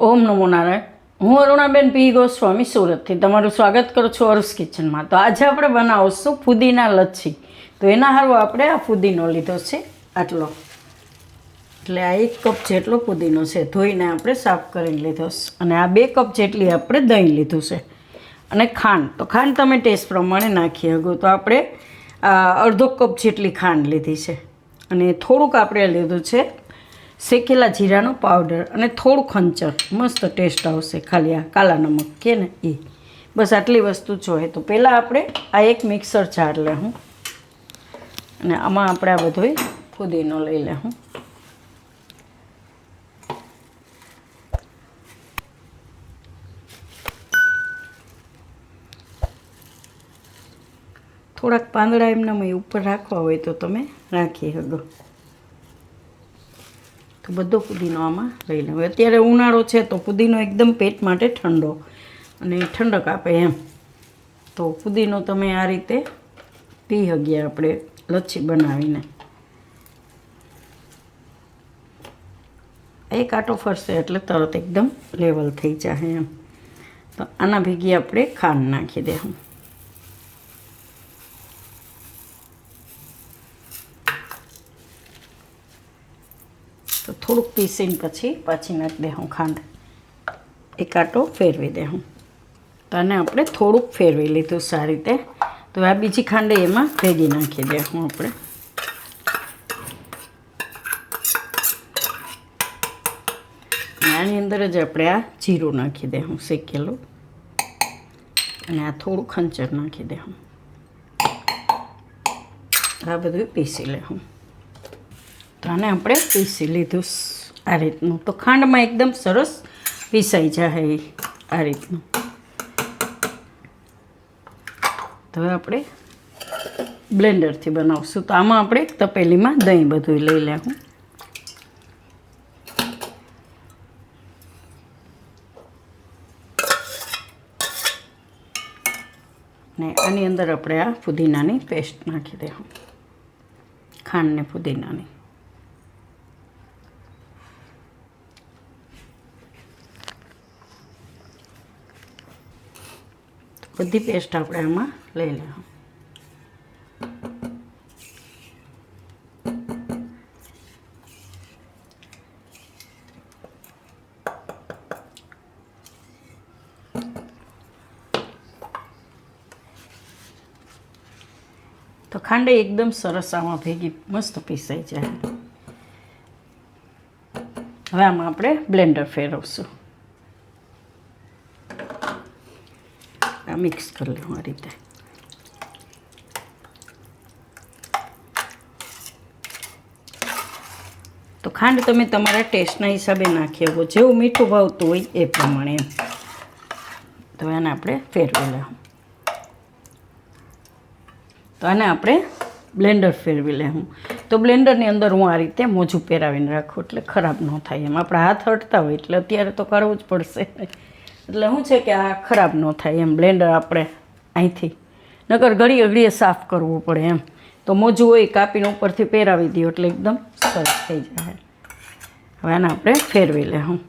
ઓમ નમો નારાયણ. હું અરુણાબેન પી ગોસ્વામી સુરતથી તમારું સ્વાગત કરું છું અરુસ કિચનમાં. તો આજે આપણે બનાવશું ફુદીના લચ્છી. તો એના હારું આપણે આ ફુદીનો લીધો છે આટલો, એટલે આ 1 કપ જેટલો ફુદીનો છે. ધોઈને આપણે સાફ કરીને લીધો છે. અને આ 2 કપ જેટલી આપણે દહીં લીધું છે. અને ખાંડ, તો ખાંડ તમે ટેસ્ટ પ્રમાણે નાખી શકો. તો આપણે અડધો કપ જેટલી ખાંડ લીધી છે. અને થોડુંક આપણે લીધું છે શેકેલા જીરાનો પાવડર અને થોડું ખંચર, મસ્ત ટેસ્ટ આવશે. ખાલી આ કાલા નમક કે ને એ, બસ આટલી વસ્તુ જોઈએ. તો પહેલાં આપણે આ એક મિક્સર જાર લેવું અને આમાં આપણે આ બધો ફુદીનો લઈ લેવું. થોડાક પાંદડા એમના ઉપર રાખવા હોય તો તમે રાખી શકો. તો બધો પુદીનો આમાં લઈ લો. અત્યારે ઉનાળો છે તો પુદીનો એકદમ પેટ માટે ઠંડો અને ઠંડક આપે એમ. તો પુદીનો તમે આ રીતે પી શકીએ આપણે લચ્છી બનાવીને. એક આટો ફરશે એટલે તરત એકદમ લેવલ થઈ જાય એમ. તો આના ભેગી આપણે ખાંડ નાખી દેવું. તો થોડુંક પીસીને પછી પાછી નાખી દેવું ખાંડ. એક આટો ફેરવી દેવું. તો આને આપણે થોડુંક ફેરવી લીધું સારી રીતે. તો આ બીજી ખાંડ એમાં ભેગી નાખી દેવું આપણે. આની અંદર જ આપણે આ જીરું નાખી દેવું શેકેલું. અને આ થોડું ખંચર નાખી દેવું. આ બધું પીસી લેવું. તો આને આપણે પીસી લીધું આ રીતનું. તો ખાંડમાં એકદમ સરસ પીસાઈ જાય આ રીતનું. તો હવે આપણે બ્લેન્ડરથી બનાવશું. તો આમાં આપણે એક તપેલીમાં દહીં બધું લઈ લેવું. ને આની અંદર આપણે આ ફુદીનાની પેસ્ટ નાખી દેવું. ખાંડ ને ફુદીનાની. બધી પેસ્ટ આપણે આમાં લઈ લેવું. તો ખાંડ એકદમ સરસ આમાં ભેગી મસ્ત પીસાઈ જાય. હવે આમાં આપણે બ્લેન્ડર ફેરવશું. મિક્સ કરી લેવું આ રીતે. તો ખાંડ તમે તમારા ટેસ્ટના હિસાબે નાખી શકો, જેવું મીઠું ભાવતું હોય એ પ્રમાણે એમ. તો એને આપણે ફેરવી લેવું. તો આને આપણે બ્લેન્ડર ફેરવી લેવું. તો બ્લેન્ડરની અંદર હું આ રીતે મોજું પહેરાવીને રાખું એટલે ખરાબ ન થાય એમ. આપણા હાથ હટતા હોય એટલે અત્યારે તો કરવું જ પડશે. એટલે શું છે કે આ ખરાબ ન થાય એમ. બ્લેન્ડર આપણે અહીંથી નકર ઘડીએ ઘડીએ સાફ કરવું પડે એમ. તો મોજું હોય કાપીને ઉપરથી પહેરાવી દો એટલે એકદમ સરસ થઈ જાય. હવે આને આપણે ફેરવી લેવું.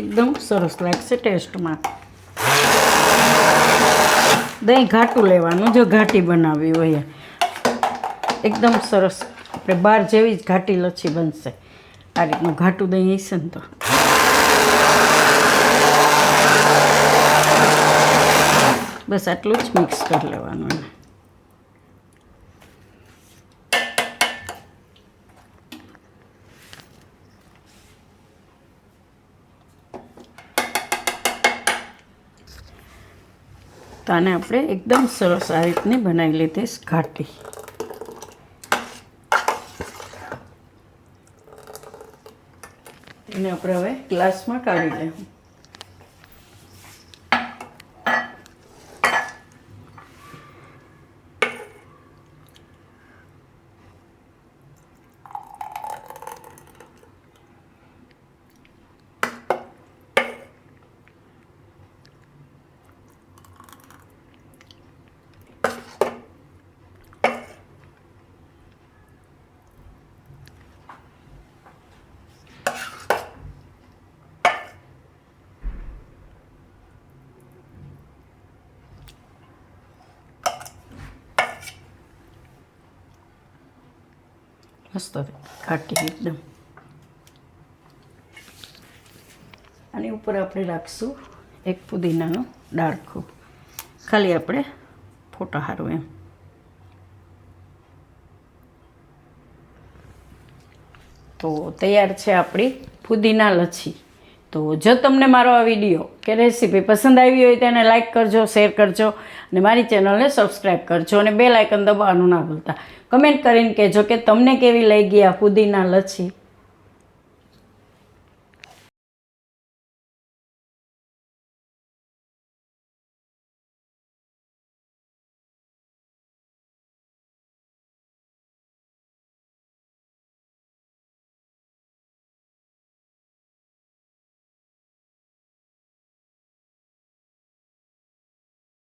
એકદમ સરસ લાગશે ટેસ્ટમાં. દહીં ઘાટું લેવાનું જો ઘાટી બનાવવી હોય. એકદમ સરસ આપણે બહાર જેવી જ ઘાટી લચ્છી બનશે. આ રીતનું ઘાટું દહીં હશે ને તો. બસ આટલું જ મિક્સ કરી લેવાનું એને. તો આને આપણે એકદમ સરસ આ રીતની બનાવી લીધી ઘાટી. એને આપણે હવે ગ્લાસમાં કાઢી લેવું. મસ્ત ઘાટી એકદમ. આની ઉપર આપણે રાખશું એક પુદીનાનું ડાળખું, ખાલી આપણે ફોટા હારું એમ. તો તૈયાર છે આપણી ફુદીના લચ્છી. તો જો તમને મારો આ વિડીયો કે રેસીપી પસંદ આવી હોય તો એને લાઇક કરજો, શેર કરજો અને મારી ચેનલને સબસ્ક્રાઈબ કરજો અને બેલ આઇકન દબાવવાનું ના ભૂલતા. કમેન્ટ કરીને કહેજો કે તમને કેવી લઈ ગઈ આ ફુદીના લચ્છી.